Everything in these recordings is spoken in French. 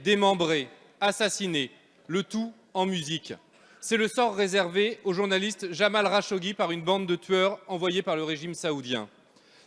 démembrés, assassinés, le tout en musique. C'est le sort réservé au journaliste Jamal Khashoggi par une bande de tueurs envoyés par le régime saoudien.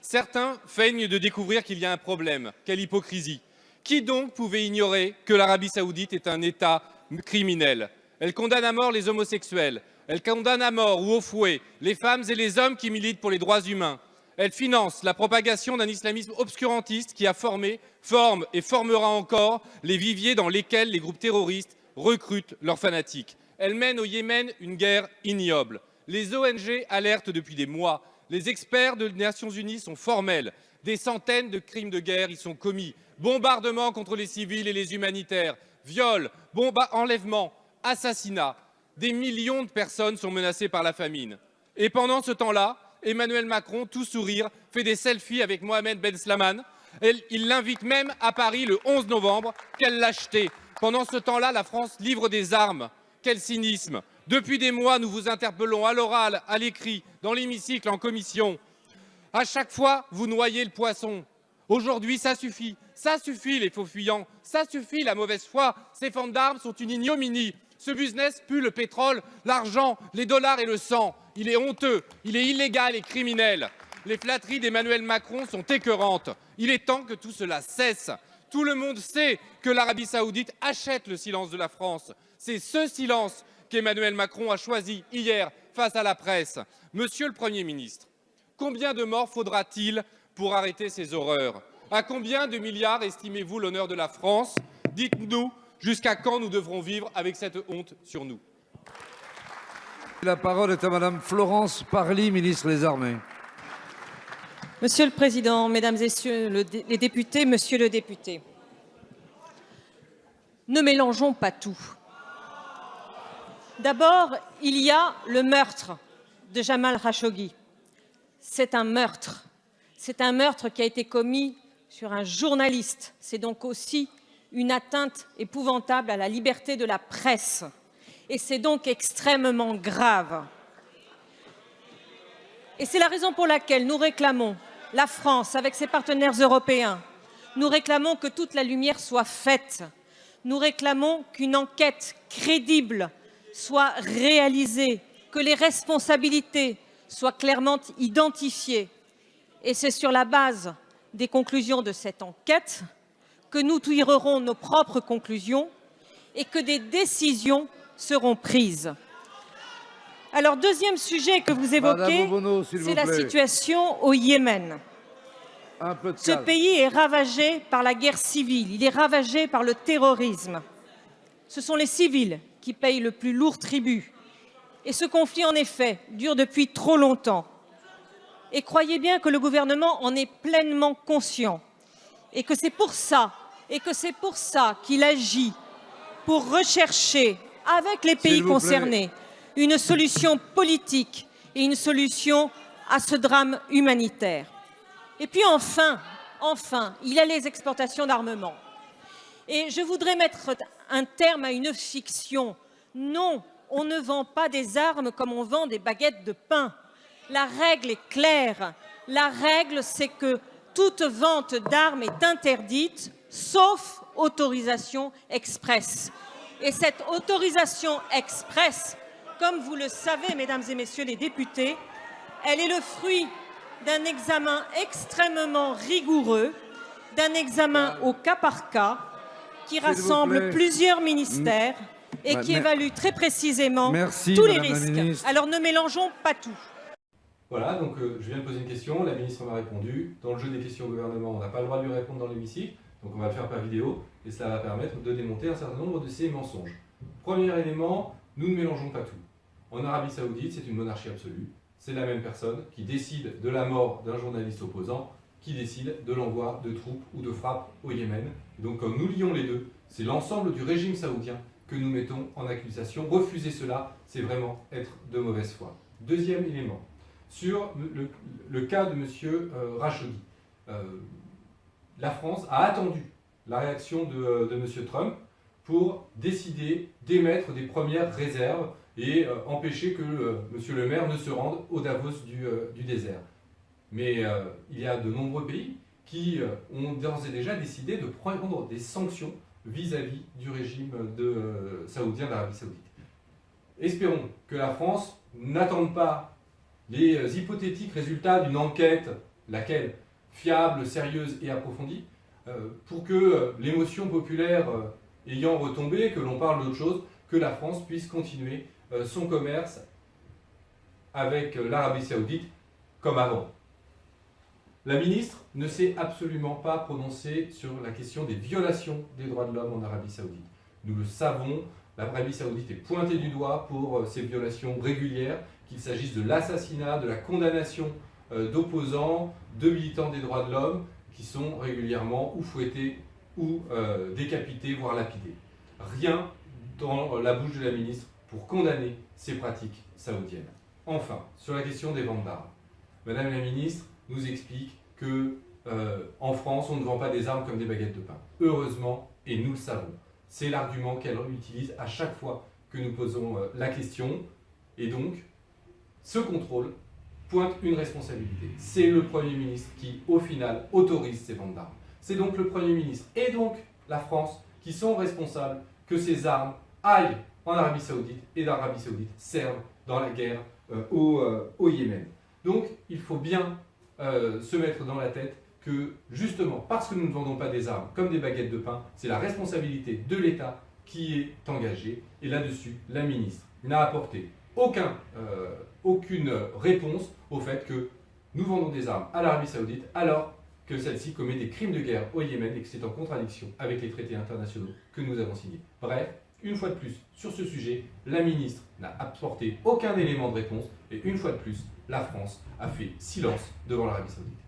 Certains feignent de découvrir qu'il y a un problème. Quelle hypocrisie! Qui donc pouvait ignorer que l'Arabie saoudite est un État criminel? Elle condamne à mort les homosexuels, elle condamne à mort ou au fouet les femmes et les hommes qui militent pour les droits humains. Elle finance la propagation d'un islamisme obscurantiste qui a formé, forme et formera encore les viviers dans lesquels les groupes terroristes recrutent leurs fanatiques. Elle mène au Yémen une guerre ignoble. Les ONG alertent depuis des mois. Les experts des Nations Unies sont formels. Des centaines de crimes de guerre y sont commis. Bombardements contre les civils et les humanitaires, viols, enlèvements, assassinats. Des millions de personnes sont menacées par la famine. Et pendant ce temps-là, Emmanuel Macron, tout sourire, fait des selfies avec Mohamed Ben Salman. Il l'invite même à Paris le 11 novembre. Quelle lâcheté! Pendant ce temps-là, la France livre des armes. Quel cynisme! Depuis des mois, nous vous interpellons à l'oral, à l'écrit, dans l'hémicycle, en commission. À chaque fois, vous noyez le poisson. Aujourd'hui, ça suffit les faux fuyants, ça suffit la mauvaise foi. Ces ventes d'armes sont une ignominie. Ce business pue le pétrole, l'argent, les dollars et le sang. Il est honteux, il est illégal et criminel. Les flatteries d'Emmanuel Macron sont écœurantes. Il est temps que tout cela cesse. Tout le monde sait que l'Arabie saoudite achète le silence de la France. C'est ce silence qu'Emmanuel Macron a choisi hier face à la presse. Monsieur le Premier ministre, combien de morts faudra-t-il pour arrêter ces horreurs? À combien de milliards estimez-vous l'honneur de la France? Dites-nous, jusqu'à quand nous devrons vivre avec cette honte sur nous? La parole est à Madame Florence Parly, ministre des Armées. Monsieur le Président, Mesdames et Messieurs les députés, Monsieur le député, ne mélangeons pas tout. D'abord, il y a le meurtre de Jamal Khashoggi. C'est un meurtre. C'est un meurtre qui a été commis sur un journaliste. C'est donc aussi une atteinte épouvantable à la liberté de la presse. Et c'est donc extrêmement grave. Et c'est la raison pour laquelle nous réclamons, la France, avec ses partenaires européens, nous réclamons que toute la lumière soit faite. Nous réclamons qu'une enquête crédible soit réalisée, que les responsabilités soient clairement identifiées. Et c'est sur la base des conclusions de cette enquête que nous tirerons nos propres conclusions et que des décisions seront prises. Alors, deuxième sujet que vous évoquez, c'est la situation au Yémen. Ce pays est ravagé par la guerre civile, il est ravagé par le terrorisme. Ce sont les civils qui payent le plus lourd tribut. Et ce conflit, en effet, dure depuis trop longtemps. Et croyez bien que le gouvernement en est pleinement conscient. Et que c'est pour ça qu'il agit pour rechercher, avec les pays concernés, une solution politique et une solution à ce drame humanitaire. Et puis enfin, il y a les exportations d'armement. Et je voudrais mettre un terme à une fiction. Non, on ne vend pas des armes comme on vend des baguettes de pain. La règle est claire. La règle, c'est que toute vente d'armes est interdite, sauf autorisation express. Et cette autorisation express, comme vous le savez, Mesdames et Messieurs les députés, elle est le fruit d'un examen extrêmement rigoureux, d'un examen au cas par cas, qui rassemble plusieurs ministères et qui évalue très précisément tous les risques. Alors ne mélangeons pas tout. Voilà, donc je viens de poser une question, la ministre m'a répondu. Dans le jeu des questions au gouvernement, on n'a pas le droit de lui répondre dans l'hémicycle, donc on va le faire par vidéo, et cela va permettre de démonter un certain nombre de ces mensonges. Premier élément, nous ne mélangeons pas tout. En Arabie Saoudite, c'est une monarchie absolue. C'est la même personne qui décide de la mort d'un journaliste opposant, qui décide de l'envoi de troupes ou de frappes au Yémen. Et donc, comme nous lions les deux, c'est l'ensemble du régime saoudien que nous mettons en accusation. Refuser cela, c'est vraiment être de mauvaise foi. Deuxième élément, sur le cas de M. Khashoggi. La France a attendu la réaction de M. Trump pour décider d'émettre des premières réserves et empêcher que M. le maire ne se rende au Davos du désert. Mais il y a de nombreux pays qui ont d'ores et déjà décidé de prendre des sanctions vis-à-vis du régime saoudien d'Arabie Saoudite. Espérons que la France n'attende pas les hypothétiques résultats d'une enquête, laquelle fiable, sérieuse et approfondie, pour que l'émotion populaire ayant retombé, que l'on parle d'autre chose, que la France puisse continuer son commerce avec l'Arabie Saoudite comme avant. La ministre ne s'est absolument pas prononcée sur la question des violations des droits de l'homme en Arabie Saoudite. Nous le savons, l'Arabie Saoudite est pointée du doigt pour ces violations régulières, qu'il s'agisse de l'assassinat, de la condamnation d'opposants, de militants des droits de l'homme, qui sont régulièrement ou fouettés ou décapités, voire lapidés. Rien dans la bouche de la ministre pour condamner ces pratiques saoudiennes. Enfin, sur la question des ventes d'armes, Madame la ministre nous explique que en France, on ne vend pas des armes comme des baguettes de pain. Heureusement, et nous le savons, c'est l'argument qu'elle utilise à chaque fois que nous posons la question. Et donc, ce contrôle pointe une responsabilité. C'est le Premier ministre qui, au final, autorise ces ventes d'armes. C'est donc le Premier ministre et donc la France qui sont responsables que ces armes aillent en Arabie Saoudite et l'Arabie Saoudite servent dans la guerre au Yémen. Donc, il faut bien se mettre dans la tête que, justement, parce que nous ne vendons pas des armes comme des baguettes de pain, c'est la responsabilité de l'État qui est engagée. Et là-dessus, la ministre n'a apporté aucune réponse au fait que nous vendons des armes à l'Arabie Saoudite alors que celle-ci commet des crimes de guerre au Yémen et que c'est en contradiction avec les traités internationaux que nous avons signés. Bref, une fois de plus, sur ce sujet, la ministre n'a apporté aucun élément de réponse et une fois de plus, la France a fait silence devant l'Arabie Saoudite.